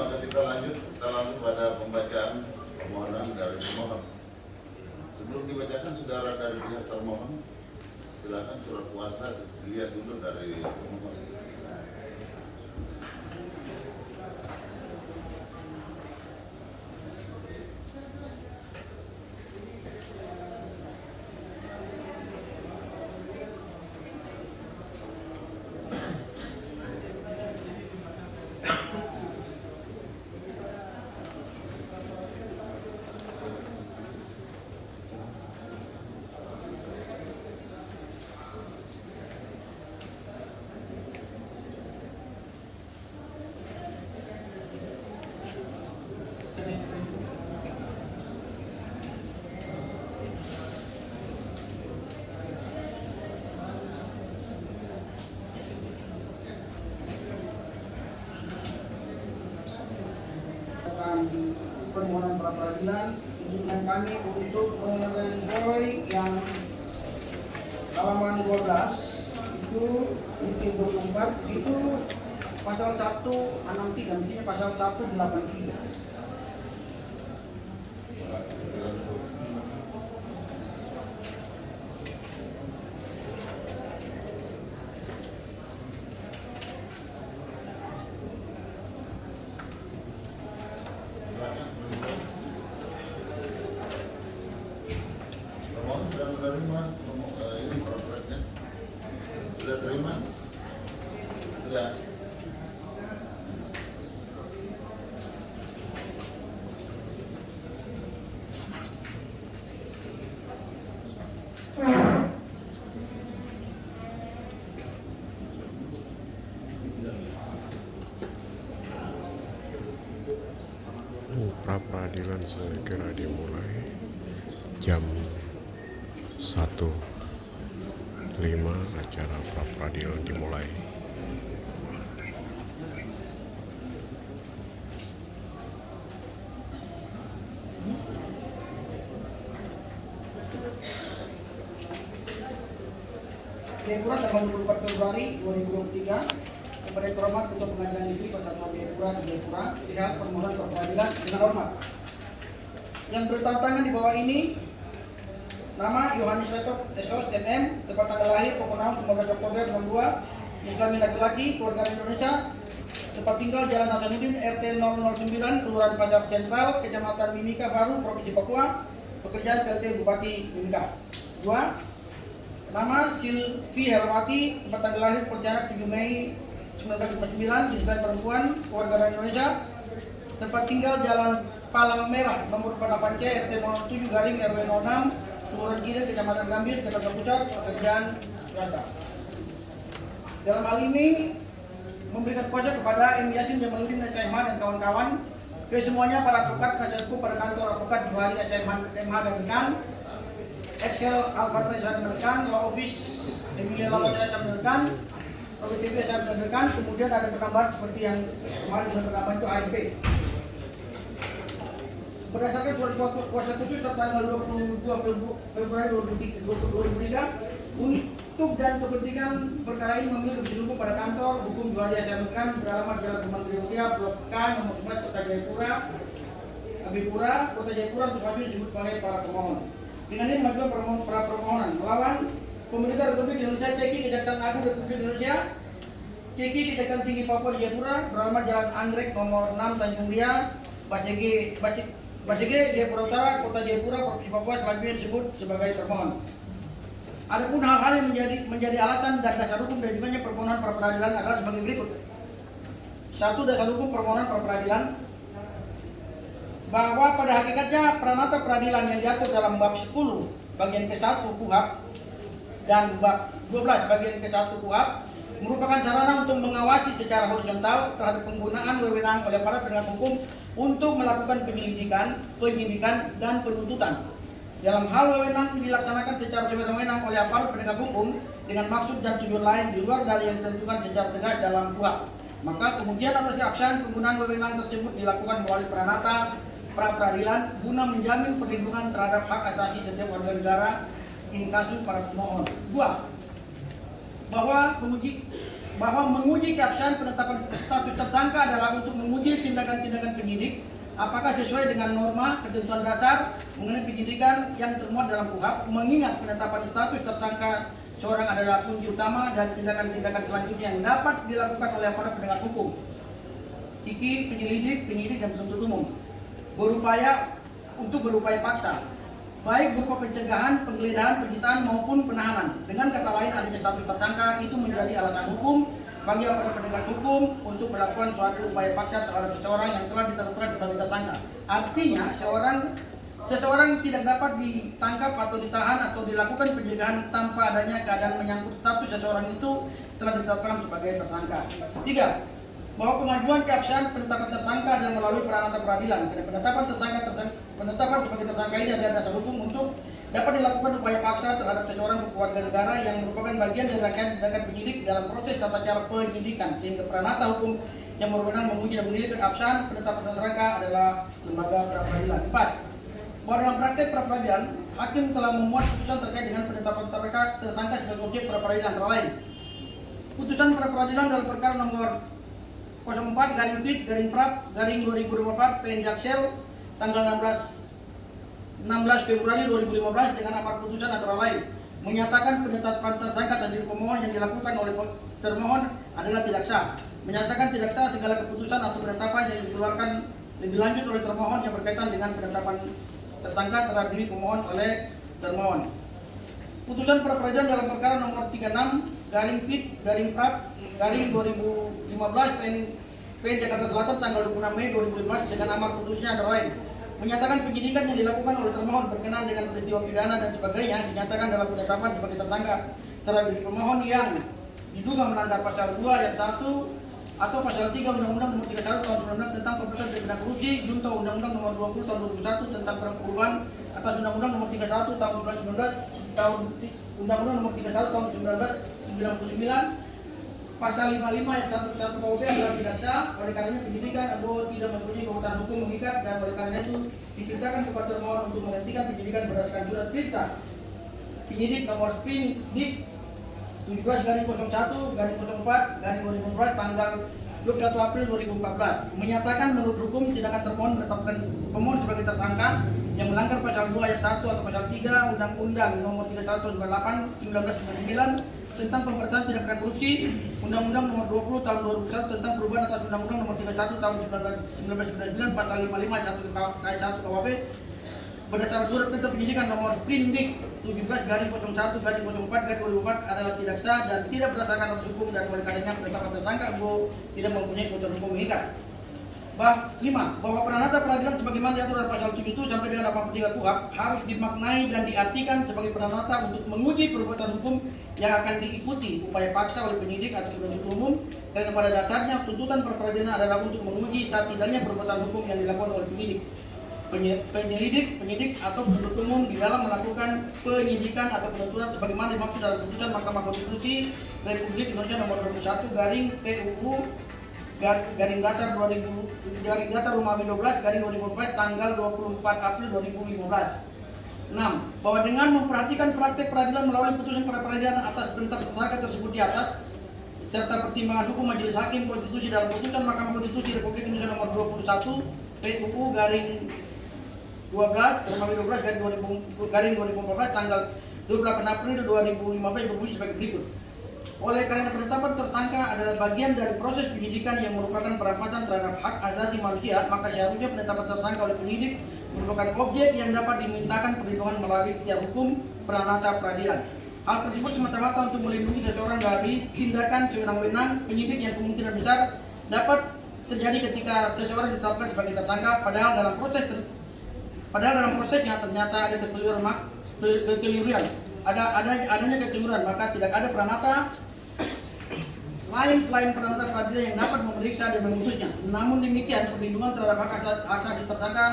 maka kita langsung pada pembacaan permohonan dari pemohon. Sebelum dibacakan, saudara dari pihak termohon, silakan surat kuasa dilihat dulu dari pemohon. Permohonan pra peradilan izinkan kami untuk mengenai yang halaman 12 itu titik 24 itu pasal 163, mestinya pasal 183. Sudah menerima ini propernya? Sudah terima? Sudah. Pra peradilan segera dimulai jam 1.05 acara pra peradilan dimulai. Jayapura tanggal 24 Februari 2023 kepada yang terhormat Ketua Pengadilan Negeri Pasar Jayapura di Jayapura, lihat permohonan pra peradilan dengan hormat. Yang bertanda di bawah ini nama Yohanes Wetok SOS MM, tempat tanggal lahir pokok 15 Oktober 62, Muslim laki-laki, keluarga Indonesia, tempat tinggal Jalan Hasanuddin RT 009, Kelurahan Pasar Sentral, Kecamatan Mimika Baru, Provinsi Papua, pekerjaan PLT Bupati Mimika. 2. Nama Silvi Herawati, tempat tanggal lahir perjalanan 7 Mei 1959, jenis perempuan, keluarga Indonesia, tempat tinggal Jalan Palang Merah, nomor 48C, RT 07 garing RW 06, Kelurahan Gida, Kecamatan Gambir, Jakarta Pusat, pekerjaan swasta. Dalam hal ini memberikan kuasa kepada M. Yasin Jamaluddin SMH dan kawan-kawan, ke semuanya para advokat penasihat hukum pada kantor advokat Johari SMH dan rekan, Excel Alfatra saya menekan, Law Office Emilia Lawan saya menekan, OBTP saya menekan, kemudian ada penambahan seperti yang kemarin sudah penambahan itu AMP. Berdasarkan surat kuasa khusus tanggal 22 Februari 2003 untuk dan kepentingan perkara ini memilih hukum pada kantor hukum Johari saya menekan beralamat Jalan Pemanggilan Mulia, Blok K, nomor 4, Kota Jayapura, Abipura, Kota Jayapura untuk kami disebut oleh para pemohon. Dengan ini mengajukan pra permohonan melawan pemerintah Republik Indonesia, Ceki Kejaksaan Agung Republik Indonesia, Ceki Kejaksaan Tinggi Papua di Jayapura, beralamat Jalan Anggrek nomor 6 Tanjung Ria, Basege, Jayapura Utara, Kota Jayapura, Provinsi Papua, selanjutnya disebut sebagai termohon. Adapun hal-hal yang menjadi alasan dan dasar hukum dan juga permohonan pra peradilan adalah sebagai berikut. 1. Dasar hukum permohonan pra peradilan bahwa pada hakikatnya pranata peradilan yang diatur dalam bab 10 bagian ke-1 KUHP dan bab 12 bagian ke-1 KUHP merupakan sarana untuk mengawasi secara horizontal terhadap penggunaan wewenang oleh para penegak hukum untuk melakukan penyelidikan, penyidikan, dan penuntutan. Dalam hal wewenang dilaksanakan secara sewenang-wenang oleh aparat penegak hukum dengan maksud dan tujuan lain di luar dari yang ditentukan secara tegas dalam KUHP, maka kemudian atas keabsahan penggunaan wewenang tersebut dilakukan melalui pranata pra peradilan guna menjamin perlindungan terhadap hak asasi setiap warga negara in kasus para pemohon. 2. Bahwa bahwa menguji keabsahan penetapan status tersangka adalah untuk menguji tindakan-tindakan penyidik apakah sesuai dengan norma ketentuan dasar mengenai penyidikan yang termuat dalam KUHP, mengingat penetapan status tersangka seorang adalah kunci utama dan tindakan-tindakan selanjutnya yang dapat dilakukan oleh para penegak hukum, iki penyidik, dan penuntut umum berupaya paksa, baik berupa pencegahan, penggeledahan, penyitaan maupun penahanan. Dengan kata lain, adanya status tersangka itu menjadi alasan hukum bagi para penegak hukum untuk melakukan suatu upaya paksa terhadap seseorang yang telah ditetapkan sebagai tersangka. Artinya, seseorang tidak dapat ditangkap atau ditahan atau dilakukan pencegahan tanpa adanya keadaan menyangkut status seseorang itu telah ditetapkan sebagai tersangka. 3. Bahwa pengajuan keabsahan penetapan tersangka adalah melalui peranata peradilan. Penetapan sebagai tersangka ini adalah dasar hukum untuk dapat dilakukan upaya paksa terhadap seseorang warga negara yang merupakan bagian dari rangkaian tindakan penyidik dalam proses tata cara penyidikan, sehingga peranata hukum yang berwenang menguji dan menilai keabsahan penetapan tersangka adalah lembaga pra-peradilan. 4. Bahwa dalam praktek pra-peradilan, hakim telah memuat putusan terkait dengan penetapan tersangka sebagai objek pra-peradilan antara lain. Putusan pra-peradilan dalam perkara nomor 04/PIT/PRAP/2024 PN Jaksel tanggal 16 Februari 2015 dengan amar putusan antara lain menyatakan penetapan tersangka atas diri pemohon yang dilakukan oleh termohon adalah tidak sah, menyatakan tidak sah segala keputusan atau penetapan yang dikeluarkan lebih lanjut oleh termohon yang berkaitan dengan penetapan tersangka terhadap diri pemohon oleh termohon. Putusan pra-peradilan dalam perkara nomor 36/PIT/PRAP/2015 PN Jakarta Selatan tanggal 26 Mei 2015 dengan amar putusnya antara lain menyatakan penyidikan yang dilakukan oleh termohon berkenaan dengan peristiwa pidana dan sebagainya dinyatakan dalam penetapan sebagai tersangka terhadap diri pemohon yang diduga melanggar pasal 2 ayat 1 atau pasal 3 Undang-Undang Nomor 31 Tahun 19 tentang pemberantasan tindak pidana korupsi, junto Undang-Undang Nomor 20 Tahun 2001 tentang perubahan atas Undang-Undang Nomor 31 Tahun 1999, Undang-Undang Nomor 31 Tahun 1999, pasal 55 ayat 1 KUHP adalah tidak sah. Oleh karenanya penyidikan tidak mempunyai kekuatan hukum mengikat, dan oleh karena itu diperintahkan kepada termohon untuk menghentikan penyidikan berdasarkan surat perintah penyidik nomor Sprindik 17/01/04/2004 tanggal 21 April 2014 menyatakan menurut hukum tindakan termohon menetapkan pemohon sebagai tersangka yang melanggar pasal 2 ayat 1 atau pasal 3 Undang-Undang Nomor 31 Tahun 1999 tentang pemberantasan tindak pidana korupsi, Undang-Undang Nomor 20 Tahun 2001 tentang perubahan atas Undang-Undang Nomor 31 Tahun 1999 pasal 55 ayat 1 KUHP berdasarkan surat perintah penyidikan nomor Sprindik 17/01/04/2004 adalah tidak sah dan tidak berdasarkan atas hukum, dan oleh karenanya penetapan tersangka tidak mempunyai kekuatan hukum mengikat. 5. Bahwa peranata peradilan sebagaimana diatur dalam pasal 7 sampai dengan 83 KUHP harus dimaknai dan diartikan sebagai peranata untuk menguji perbuatan hukum yang akan diikuti upaya paksa oleh penyidik atau penuntut umum, karena pada dasarnya tuntutan peradilan adalah untuk menguji saat tidaknya perbuatan hukum yang dilakukan oleh penyidik atau penuntut umum di dalam melakukan penyidikan atau penuntutan sebagaimana dimaksud dalam putusan Mahkamah Konstitusi Republik Indonesia nomor 21/PUU _Gatar Romawi 12/2004 tanggal 24 April 2015. 6. Bahwa dengan memperhatikan praktek peradilan melalui putusan pra-peradilan atas perintah tersangka tersebut di atas serta pertimbangan hukum Majelis Hakim Konstitusi dalam putusan Mahkamah Konstitusi Republik Indonesia nomor 21 PUU _12 Romawi 12/2014 tanggal 28 April 2015 berbunyi sebagai berikut. Oleh karena penetapan tersangka adalah bagian dari proses penyidikan yang merupakan perampasan terhadap hak asasi manusia, maka seharusnya penetapan tersangka oleh penyidik merupakan objek yang dapat dimintakan perlindungan melalui ikhtiar hukum peranata peradilan. Hal tersebut semata-mata untuk melindungi seseorang dari tindakan sewenang-wenang penyidik yang kemungkinan besar dapat terjadi ketika seseorang ditetapkan sebagai tersangka, padahal dalam prosesnya ternyata ada kekeliruan. Adanya kekeliruan, maka tidak ada peranata lain selain peranata peradilan yang dapat memeriksa dan memutusnya. Namun demikian, perlindungan terhadap hak asasi tersangka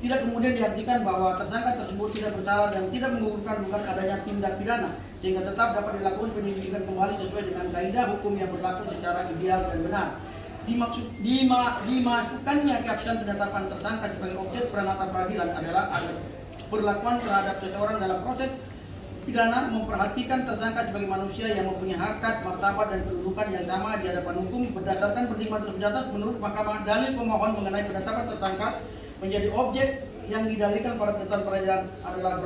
tidak kemudian diartikan bahwa tersangka tersebut tidak bersalah dan tidak menggugurkan bukan adanya tindak pidana, sehingga tetap dapat dilakukan penyelidikan kembali sesuai dengan kaidah hukum yang berlaku secara ideal dan benar. Dimasukkannya keabsahan penetapan tersangka sebagai objek peranata peradilan adalah perlakuan terhadap seseorang dalam proses pidana memperhatikan tersangka sebagai manusia yang mempunyai harkat, martabat, dan kedudukan yang sama di hadapan hukum berdasarkan pertimbangan tersebut atas menurut Mahkamah dalil pemohon mengenai penetapan tersangka menjadi objek yang didalilkan pada putusan peradilan adalah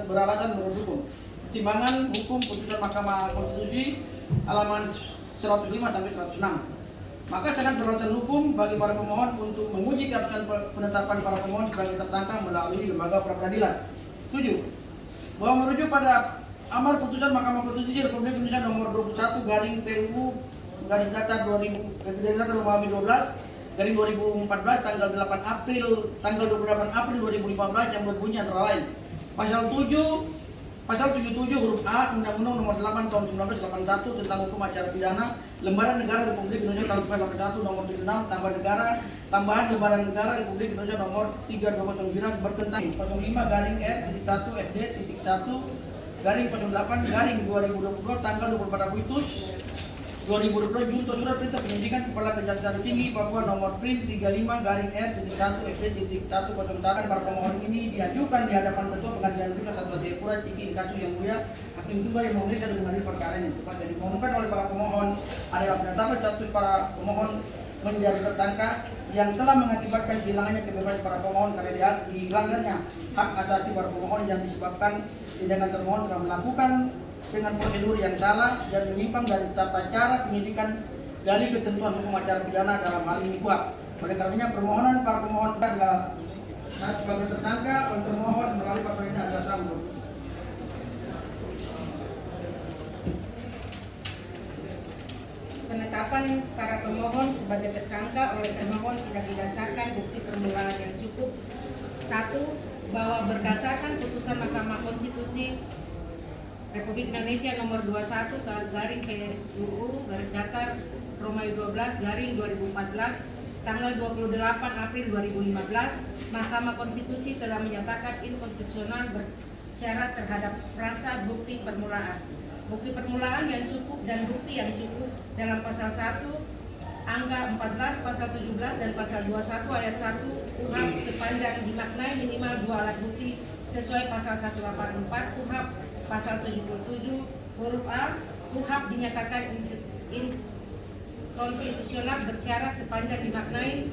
beralasan menurut hukum. Pertimbangan hukum putusan Mahkamah Konstitusi halaman 105 sampai 106. Maka sangat beralasan hukum bagi para pemohon untuk menguji keabsahan penetapan para pemohon sebagai tersangka melalui lembaga pra peradilan. 7. Bahwa merujuk pada amar putusan Mahkamah Konstitusi Republik Indonesia nomor 21 garing PUU garing data 2012 garing 2014 tanggal 28 April 2015 yang berbunyi antara lain pasal 77 huruf A Undang-Undang nomor 8 tahun 1981 tentang hukum acara pidana Lembaran Negara Republik Indonesia tahun 1981 nomor 76 tambahan Lembaran Negara Republik Indonesia nomor 3209 bertentang 05 garing R.1 FD titik 1 garing 08 garing 2022 tanggal 24 Agustus 2022 junto surat perintah penyidikan Kepala Kejaksaan Tinggi Papua nomor print 35 garing R.1 FD titik 1 konsultasi para pemohon ini diajukan di hadapan Ketua Pengadilan Negeri Satu Jayapura Ciki Inkasu yang mulia Hakim Tunggal yang memeriksa dan mengadili perkara ini. Tempat yang dimohonkan oleh para pemohon adalah penetapan status para pemohon menjadi tersangka yang telah mengakibatkan kehilangannya kebebasan para pemohon karena dihilangkannya hak asasi para pemohon yang disebabkan tindakan termohon telah melakukan dengan prosedur yang salah dan menyimpang dari tata cara penyidikan dari ketentuan hukum acara pidana dalam hal ini kuhap. Oleh karenanya permohonan para pemohon adalah sebagai tersangka oleh termohon melalui perkara adalah sambung. Penetapan para pemohon sebagai tersangka oleh termohon tidak didasarkan bukti permulaan yang cukup. 1. Bahwa berdasarkan putusan Mahkamah Konstitusi Republik Indonesia nomor 21 garing PUU garis datar Romawi 12 garing 2014 tanggal 28 April 2015 Mahkamah Konstitusi telah menyatakan inkonstitusional bersyarat terhadap frasa bukti permulaan. Bukti permulaan yang cukup dan bukti yang cukup dalam pasal 1 angka 14, pasal 17 dan pasal 21 ayat 1 KUHP sepanjang dimaknai minimal 2 alat bukti sesuai pasal 184 KUHP. Pasal 77 huruf A KUHP dinyatakan konstitusional bersyarat sepanjang dimaknai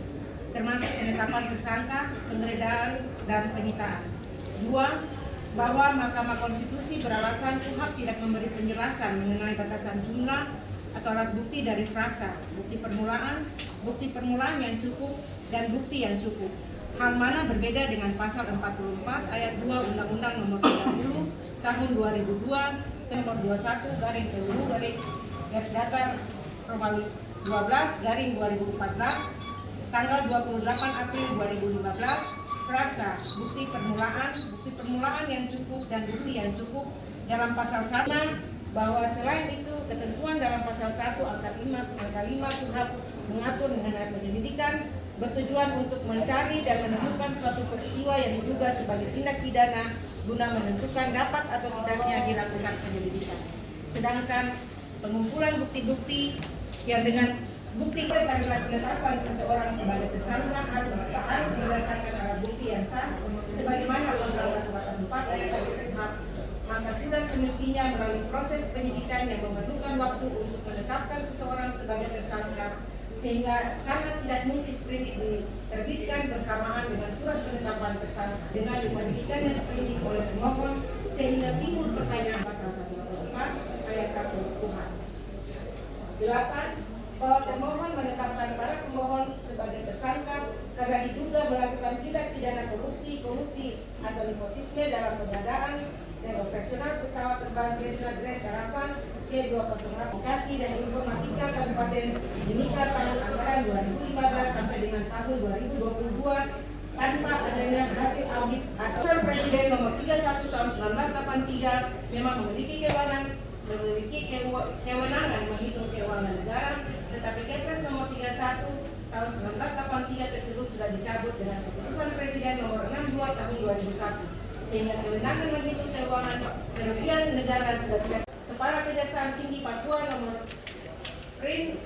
termasuk penetapan tersangka, penggeledahan, dan penyitaan. 2. Bahwa Mahkamah Konstitusi beralasan KUHP tidak memberi penjelasan mengenai batasan jumlah atau alat bukti dari frasa bukti permulaan yang cukup dan bukti yang cukup. Hal mana berbeda dengan pasal 44 ayat 2 Undang-Undang nomor 30 tahun 2002 nomor 21 garing PUU garing datar Romawi 12 garing 2014 tanggal 28 April 2015 frasa bukti permulaan yang cukup dan bukti yang cukup dalam pasal 1 bahwa selain itu ketentuan dalam pasal 1 angka 5 KUHP mengatur mengenai penyelidikan bertujuan untuk mencari dan menemukan suatu peristiwa yang diduga sebagai tindak pidana guna menentukan dapat atau tidaknya dilakukan penyelidikan. Sedangkan pengumpulan bukti-bukti yang dengan bukti adalah penetapan seseorang sebagai tersangka harus berdasarkan alat bukti yang sah sebagaimana pasal 184 ayat 1 KUHP. Maka sudah semestinya melalui proses penyidikan yang memerlukan waktu untuk menetapkan seseorang sebagai tersangka sehingga sangat tidak mungkin sprindik diterbitkan bersamaan dengan surat penetapan tersangka dengan dibandingkannya sprindik oleh pemohon sehingga timbul pertanyaan pasal 184 ayat 1 KUHP. 8. Bahwa termohon menetapkan para pemohon sebagai tersangka karena diduga melakukan tindak pidana korupsi atau nepotisme dalam pengadaan dan operasional pesawat terbang Cessna Grand Caravan C208 Bekasi dan Informatika Kabupaten Mimika tahun anggaran 2015 sampai dengan tahun 2022 tanpa adanya hasil audit atau Presiden nomor 31 tahun 1983 memang memiliki kewenangan menghitung keuangan negara, tetapi Kepres nomor 31 tahun 1983 tersebut sudah dicabut dengan keputusan Presiden nomor 62 tahun 2001 sehingga kewenangan menghitung keuangan kerugian negara sudah tidak. Kepala Kejaksaan Tinggi Papua nomor print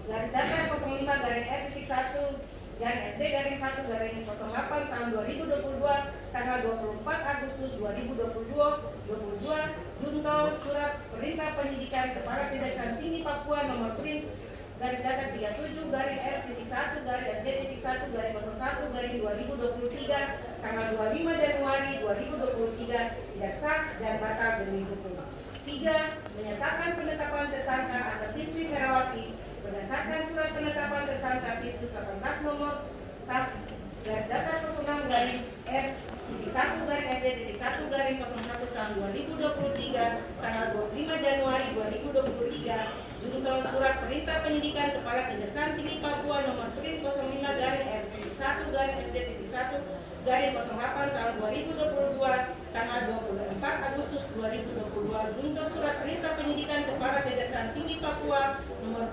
garis datar 05 garing R.1 dan FD-1/08 tahun 2022 tanggal 24 Agustus 2022 junto surat perintah penyidikan Kepala Kejaksaan Tinggi Papua nomor print garis datar 37-R.1/FD-1/01/2023 tanggal 25 Januari 2023 tidak sah dan batal demi hukum. 3. Menyatakan penetapan tersangka atas Sylvi Herawati berdasarkan surat penetapan tersangka Pitsus 18 nomor garis datar 06-R.1/FD-1/01 tahun 2023 tanggal 25 Januari 2023 junto surat perintah penyidikan Kepala Kejaksaan Tinggi Papua nomor 05-R.1/FD-1/08 tahun 2022 tanggal 24 Agustus 2022 junto surat perintah penyidikan Kepala Kejaksaan Tinggi Papua nomor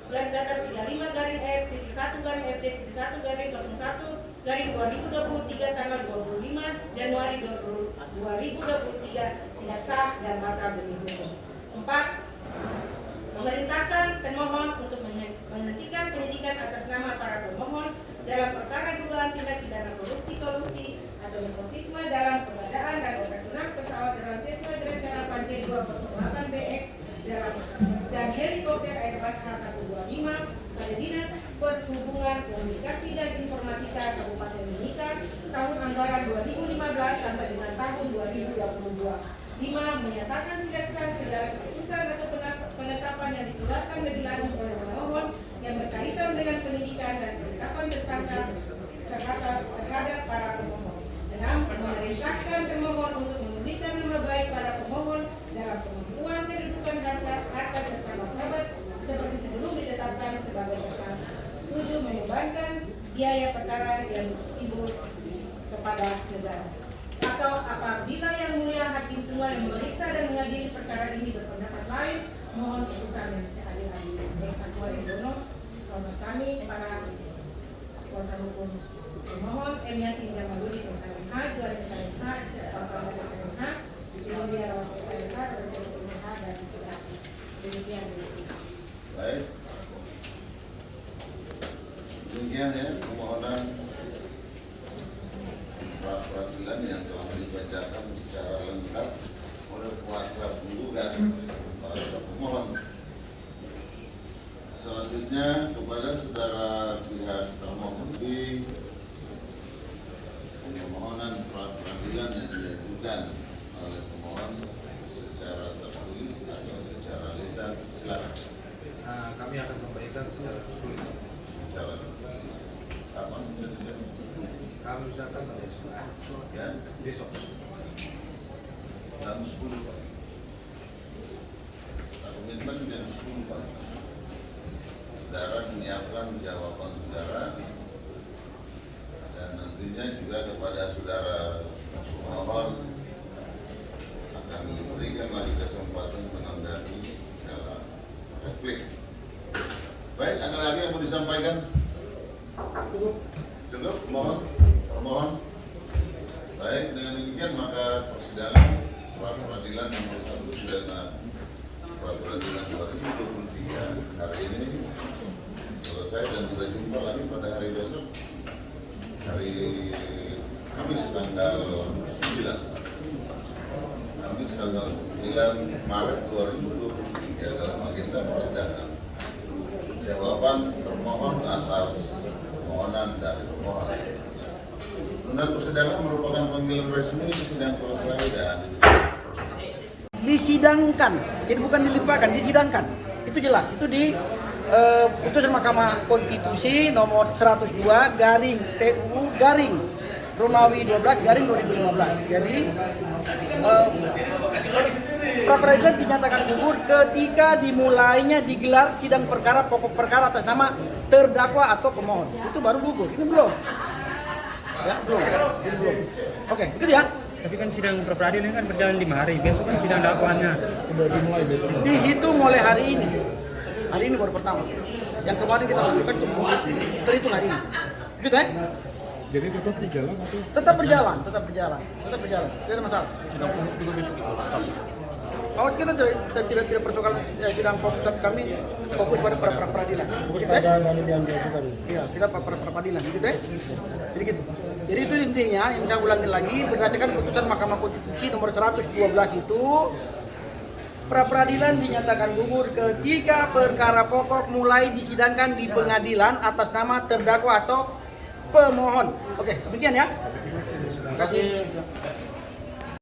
garis datar 35-FD-1/01/2023 tanggal 25 Januari 2023 tidak sah dan batal demi hukum. 4. Memerintahkan termohon untuk menghentikan penyidikan atas nama para pemohon dalam perkara dugaan tindak pidana korupsi kolusi atau nepotisme dalam pengadaan dan operasional pesawat dalam Cessna Grand Caravan C208BX dan helikopter Airbus H125 pada Dinas Perhubungan Komunikasi dan Informatika Kabupaten Mimika tahun anggaran 2015 sampai dengan tahun 2022. 5. Menyatakan tidak sah segala keputusan atau penetapan yang dikeluarkan lebih lanjut oleh pemohon yang berkaitan dengan penyidikan dan penetapan tersangka terhadap para pemohon. 6. Memerintahkan termohon untuk memulihkan nama baik para pemohon dalam penentuan kedudukan harta serta martabat seperti sebelum ditetapkan sebagai tersangka. 7. Membebankan biaya perkara yang timbul kepada negara. Atau apabila yang mulia hakim tunggal yang memeriksa dan mengadili perkara ini berpendapat lain, mohon putusan yang seadil-adilnya. Ketua Indono, kami para kuasa hukum pemohon M. Yasin Jamaludin SMH, Juara SMH, Bapak SMH, Julia Rawat SMH, dan SMH dan demikian. Baik. Demikian ya permohonan peradilan yang telah dibacakan secara lengkap oleh kuasa penggugat, kuasa pemohon. Selanjutnya kepada saudara pihak termohon di permohonan peradilan yang diajukan oleh pemohon secara tertulis atau secara lisan, silakan. Kami akan sampaikan secara tertulis. Secara tertulis. Kapan bisa disiapkan? Kami misalkan Ya, besok. jam 10 Pak. Komitmen jam 10 Pak. Saudara menyiapkan jawaban saudara dan nantinya juga kepada saudara pemohon akan diberikan lagi kesempatan menanggapi dalam replik. Baik, ada lagi yang mau disampaikan? Cukup, mohon. Baik, dengan demikian maka persidangan pra-peradilan nomor 1 pidana pra-peradilan 2023 hari ini selesai dan kita jumpa lagi pada hari besok, hari Kamis tanggal 9 Maret 2023 dalam agenda persidangan. Jawaban termohon atas permohonan dari pemohon. Benar, persidangan merupakan panggilan resmi, sidang selesai dan Disidangkan, jadi bukan dilimpahkan, disidangkan. Itu jelas, itu di putusan Mahkamah Konstitusi nomor 102 garing PUU garing Romawi 12 garing 2015. Jadi pra-peradilan dinyatakan gugur ketika dimulainya digelar sidang perkara pokok perkara atas nama terdakwa atau pemohon. Itu baru gugur. Ini belum. Ya, belum. Ini belum. Oke, itu ya. Tapi kan sidang pra-peradilan kan berjalan 5 hari. Besok kan sidang dakwaannya udah dimulai besok. Dihitung mulai hari ini. Hari ini baru pertama. Yang kemarin kita lakukan terhitung hari ini. Gitu ya? Jadi tetap berjalan atau? Tetap berjalan. Tidak ada masalah. Sidang juga besok. Oh, kita tidak persoalan sidang fokus, tapi kami fokus pada pra peradilan. Fokus Gitu ya? pada dalil yang diajukan. Iya, kita pra peradilan, gitu ya. Jadi gitu. Jadi itu intinya, yang saya ulangi lagi, berdasarkan putusan Mahkamah Konstitusi nomor 112 itu, pra peradilan dinyatakan gugur ketika perkara pokok mulai disidangkan di pengadilan atas nama terdakwa atau pemohon. Oke, demikian ya. Terima kasih.